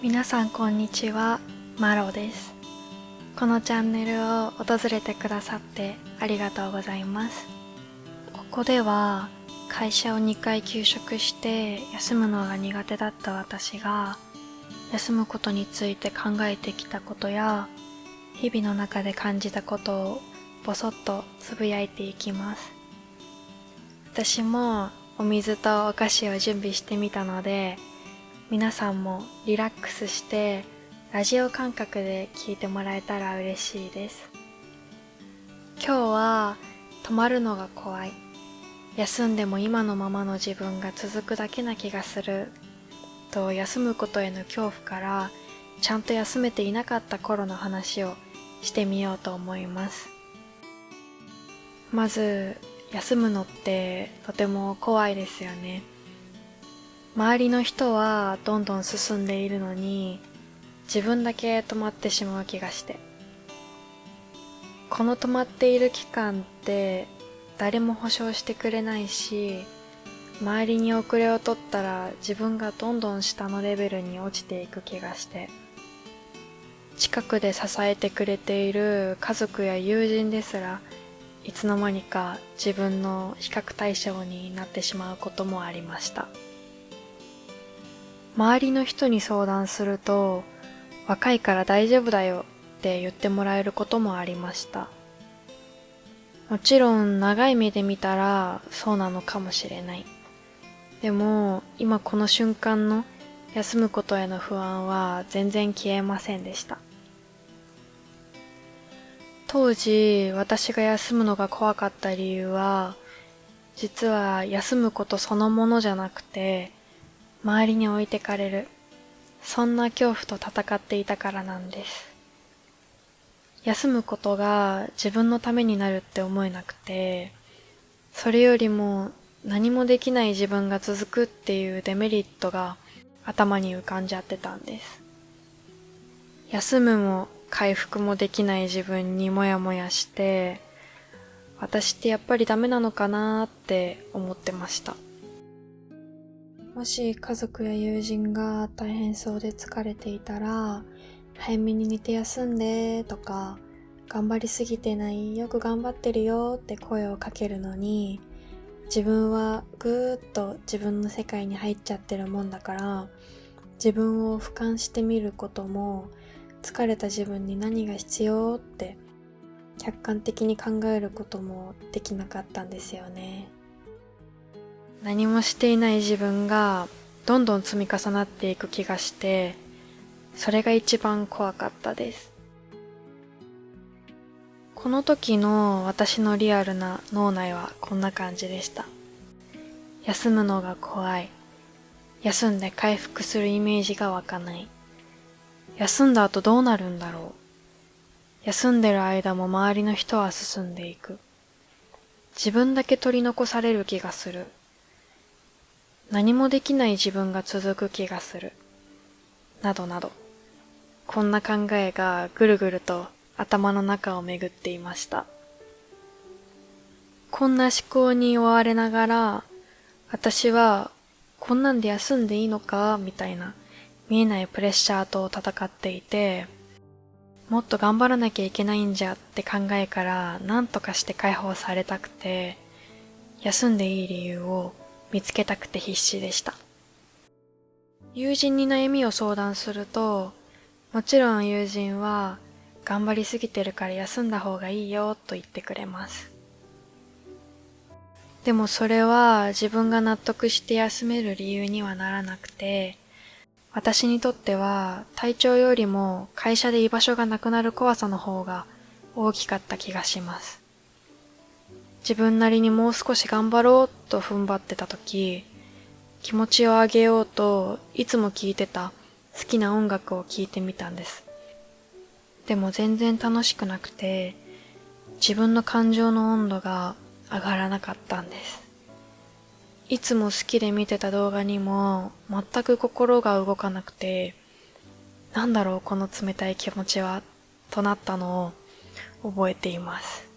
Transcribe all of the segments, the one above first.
皆さんこんにちは、マロです。このチャンネルを訪れてくださってありがとうございます。ここでは会社を2回休職して休むのが苦手だった私が休むことについて考えてきたことや日々の中で感じたことをぼそっとつぶやいていきます。私もお水とお菓子を準備してみたので皆さんもリラックスしてラジオ感覚で聞いてもらえたら嬉しいです。今日は止まるのが怖い。休んでも今のままの自分が続くだけな気がする。と休むことへの恐怖からちゃんと休めていなかった頃の話をしてみようと思います。まず休むのってとても怖いですよね。周りの人はどんどん進んでいるのに自分だけ止まってしまう気がして、この止まっている期間って誰も保証してくれないし、周りに遅れを取ったら自分がどんどん下のレベルに落ちていく気がして、近くで支えてくれている家族や友人ですらいつの間にか自分の比較対象になってしまうこともありました。周りの人に相談すると、若いから大丈夫だよって言ってもらえることもありました。もちろん長い目で見たらそうなのかもしれない。でも今この瞬間の休むことへの不安は全然消えませんでした。当時私が休むのが怖かった理由は、実は休むことそのものじゃなくて、周りに置いてかれる、そんな恐怖と戦っていたからなんです。休むことが自分のためになるって思えなくて、それよりも何もできない自分が続くっていうデメリットが頭に浮かんじゃってたんです。休むも回復もできない自分にもやもやして、私ってやっぱりダメなのかなーって思ってました。もし家族や友人が大変そうで疲れていたら、早めに寝て休んでとか、頑張りすぎてない、よく頑張ってるよって声をかけるのに、自分はぐーっと自分の世界に入っちゃってるもんだから、自分を俯瞰してみることも、疲れた自分に何が必要って客観的に考えることもできなかったんですよね。何もしていない自分がどんどん積み重なっていく気がして、それが一番怖かったです。この時の私のリアルな脳内はこんな感じでした。休むのが怖い。休んで回復するイメージが湧かない。休んだ後どうなるんだろう。休んでる間も周りの人は進んでいく。自分だけ取り残される気がする。何もできない自分が続く気がする。などなど。こんな考えがぐるぐると頭の中を巡っていました。こんな思考に追われながら、私はこんなんで休んでいいのかみたいな見えないプレッシャーと戦っていて、もっと頑張らなきゃいけないんじゃって考えから何とかして解放されたくて、休んでいい理由を見つけたくて必死でした。友人に悩みを相談すると、もちろん友人は頑張りすぎてるから休んだ方がいいよと言ってくれます。でもそれは自分が納得して休める理由にはならなくて、私にとっては体調よりも会社で居場所がなくなる怖さの方が大きかった気がします。自分なりにもう少し頑張ろうと踏ん張ってた時、気持ちを上げようといつも聴いてた好きな音楽を聴いてみたんです。でも全然楽しくなくて、自分の感情の温度が上がらなかったんです。いつも好きで見てた動画にも全く心が動かなくて、なんだろうこの冷たい気持ちは、となったのを覚えています。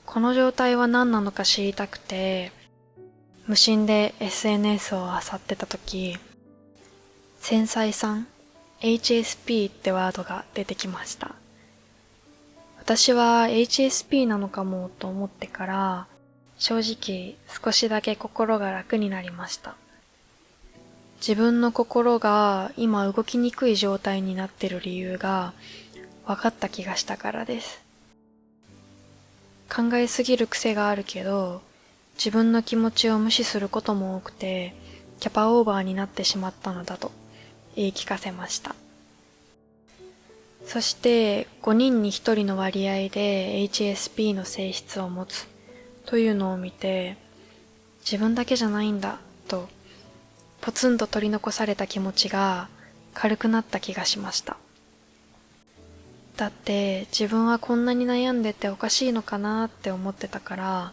この状態は何なのか知りたくて、無心で SNS を漁ってた時、繊細さん、HSP ってワードが出てきました。私は HSP なのかもと思ってから、正直少しだけ心が楽になりました。自分の心が今動きにくい状態になっている理由が分かった気がしたからです。考えすぎる癖があるけど、自分の気持ちを無視することも多くて、キャパオーバーになってしまったのだと言い聞かせました。そして5人に1人の割合で HSP の性質を持つというのを見て、自分だけじゃないんだとポツンと取り残された気持ちが軽くなった気がしました。だって自分はこんなに悩んでておかしいのかなって思ってたから、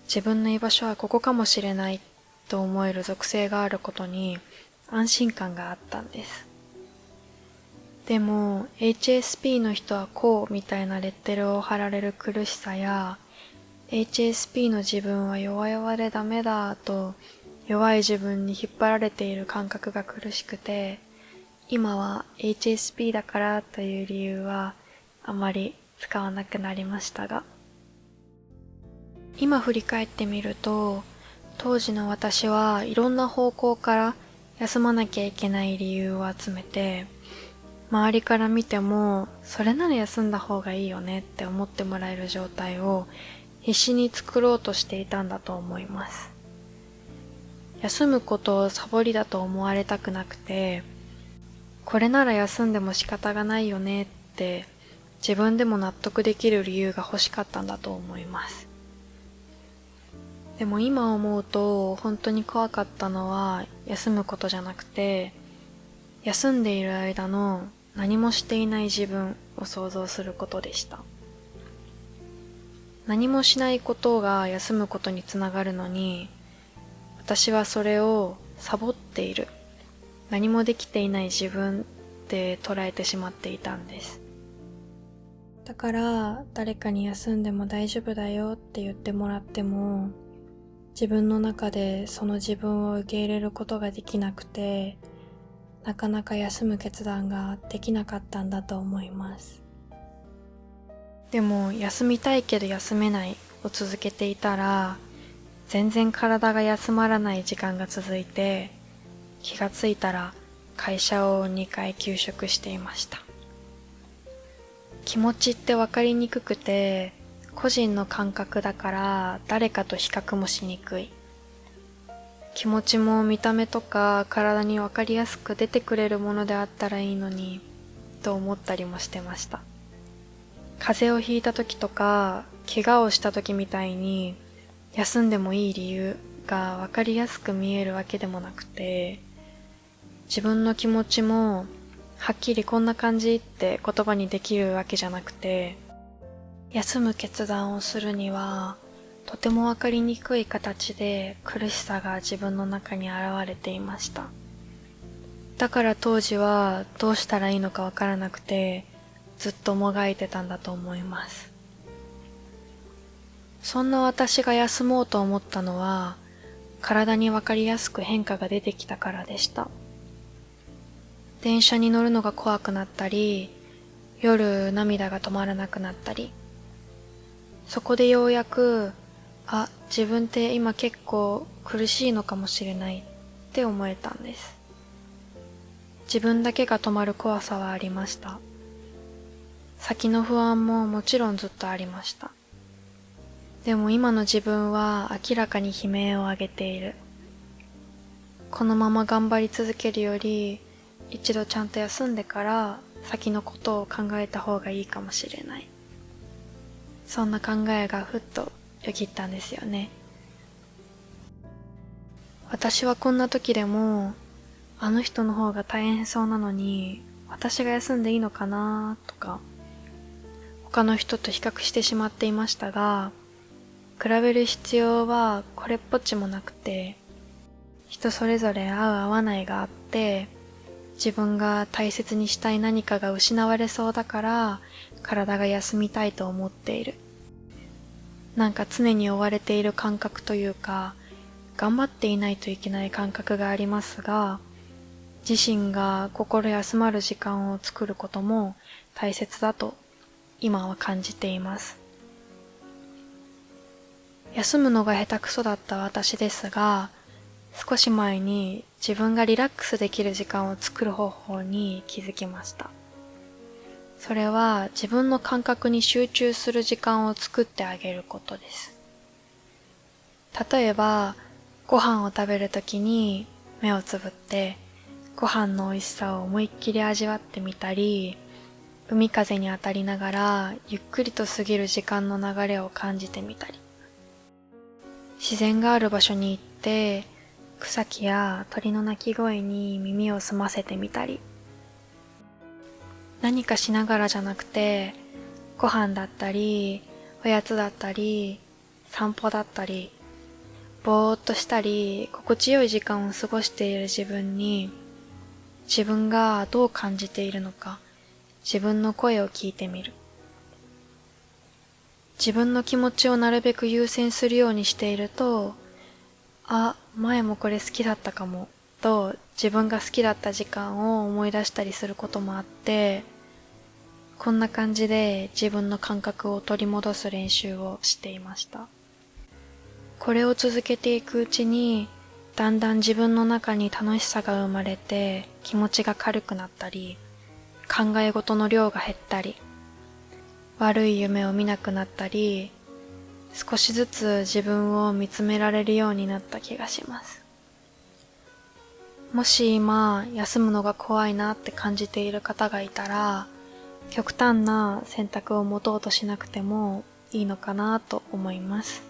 自分の居場所はここかもしれないと思える属性があることに安心感があったんです。でも HSP の人はこうみたいなレッテルを貼られる苦しさや、 HSP の自分は弱々でダメだと弱い自分に引っ張られている感覚が苦しくて、今は HSP だからという理由はあまり使わなくなりましたが、今振り返ってみると、当時の私はいろんな方向から休まなきゃいけない理由を集めて、周りから見てもそれなら休んだ方がいいよねって思ってもらえる状態を必死に作ろうとしていたんだと思います。休むことをサボりだと思われたくなくて、これなら休んでも仕方がないよねって自分でも納得できる理由が欲しかったんだと思います。でも今思うと本当に怖かったのは休むことじゃなくて、休んでいる間の何もしていない自分を想像することでした。何もしないことが休むことにつながるのに、私はそれをサボっている、何もできていない自分って捉えてしまっていたんです。だから誰かに休んでも大丈夫だよって言ってもらっても、自分の中でその自分を受け入れることができなくて、なかなか休む決断ができなかったんだと思います。でも休みたいけど休めないを続けていたら、全然体が休まらない時間が続いて、気がついたら会社を2回休職していました。気持ちって分かりにくくて、個人の感覚だから誰かと比較もしにくい。気持ちも見た目とか体に分かりやすく出てくれるものであったらいいのにと思ったりもしてました。風邪をひいた時とか怪我をした時みたいに休んでもいい理由が分かりやすく見えるわけでもなくて、自分の気持ちもはっきりこんな感じって言葉にできるわけじゃなくて、休む決断をするにはとてもわかりにくい形で苦しさが自分の中に現れていました。だから当時はどうしたらいいのかわからなくて、ずっともがいてたんだと思います。そんな私が休もうと思ったのは、体にわかりやすく変化が出てきたからでした。電車に乗るのが怖くなったり、夜涙が止まらなくなったり、そこでようやく、自分って今結構苦しいのかもしれないって思えたんです。自分だけが止まる怖さはありました。先の不安ももちろんずっとありました。でも今の自分は明らかに悲鳴を上げている。このまま頑張り続けるより、一度ちゃんと休んでから先のことを考えた方がいいかもしれない。そんな考えがふっとよぎったんですよね。私はこんな時でも、あの人の方が大変そうなのに、私が休んでいいのかなとか、他の人と比較してしまっていましたが、比べる必要はこれっぽっちもなくて、人それぞれ合う合わないがあって、自分が大切にしたい何かが失われそうだから、体が休みたいと思っている。なんか常に追われている感覚というか、頑張っていないといけない感覚がありますが、自身が心休まる時間を作ることも大切だと今は感じています。休むのが下手くそだった私ですが、少し前に自分がリラックスできる時間を作る方法に気づきました。それは自分の感覚に集中する時間を作ってあげることです。例えば、ご飯を食べるときに目をつぶってご飯の美味しさを思いっきり味わってみたり、海風に当たりながらゆっくりと過ぎる時間の流れを感じてみたり、自然がある場所に行って草木や鳥の鳴き声に耳を澄ませてみたり、何かしながらじゃなくて、ご飯だったりおやつだったり散歩だったり、ぼーっとしたり心地よい時間を過ごしている自分に、自分がどう感じているのか、自分の声を聞いてみる。自分の気持ちをなるべく優先するようにしていると、前もこれ好きだったかも、と自分が好きだった時間を思い出したりすることもあって、こんな感じで自分の感覚を取り戻す練習をしていました。これを続けていくうちに、だんだん自分の中に楽しさが生まれて気持ちが軽くなったり、考え事の量が減ったり、悪い夢を見なくなったり、少しずつ自分を見つめられるようになった気がします。もし今休むのが怖いなって感じている方がいたら、極端な選択を持とうとしなくてもいいのかなと思います。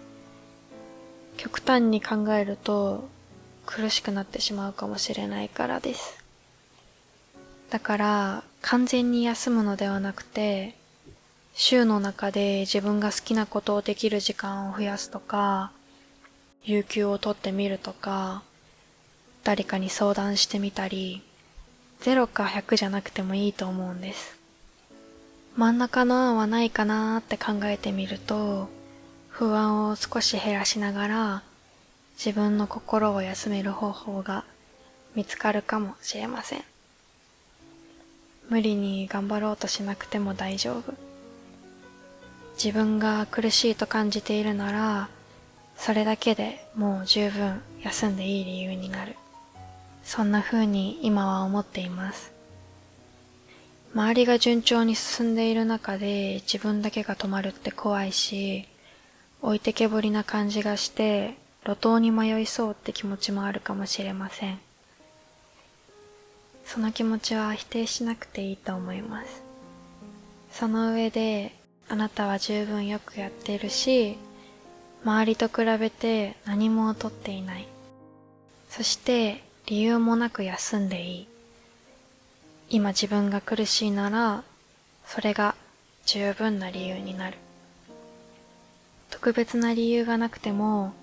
極端に考えると苦しくなってしまうかもしれないからです。だから完全に休むのではなくて、週の中で自分が好きなことをできる時間を増やすとか、有給を取ってみるとか、誰かに相談してみたり、0か100じゃなくてもいいと思うんです。真ん中の案はないかなーって考えてみると、不安を少し減らしながら、自分の心を休める方法が見つかるかもしれません。無理に頑張ろうとしなくても大丈夫。自分が苦しいと感じているなら、それだけでもう十分休んでいい理由になる。そんな風に今は思っています。周りが順調に進んでいる中で自分だけが止まるって怖いし、置いてけぼりな感じがして路頭に迷いそうって気持ちもあるかもしれません。その気持ちは否定しなくていいと思います。その上で、あなたは十分よくやっているし、周りと比べて何も劣っていない。そして理由もなく休んでいい。今自分が苦しいなら、それが十分な理由になる。特別な理由がなくても、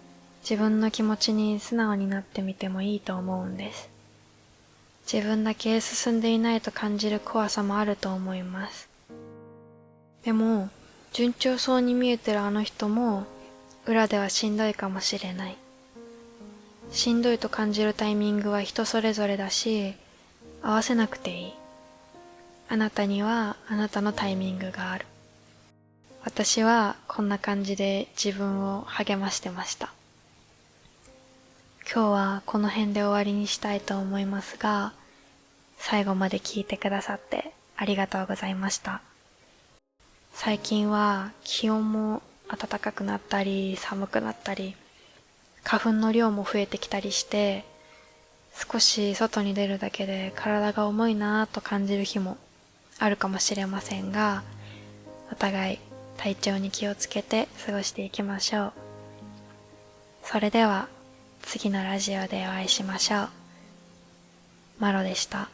自分の気持ちに素直になってみてもいいと思うんです。自分だけ進んでいないと感じる怖さもあると思います。でも、順調そうに見えてるあの人も、裏ではしんどいかもしれない。しんどいと感じるタイミングは人それぞれだし、合わせなくていい。あなたにはあなたのタイミングがある。私はこんな感じで自分を励ましてました。今日はこの辺で終わりにしたいと思いますが、最後まで聞いてくださってありがとうございました。最近は気温も暖かくなったり寒くなったり、花粉の量も増えてきたりして、少し外に出るだけで体が重いなぁと感じる日もあるかもしれませんが、お互い体調に気をつけて過ごしていきましょう。それでは次のラジオでお会いしましょう。マロでした。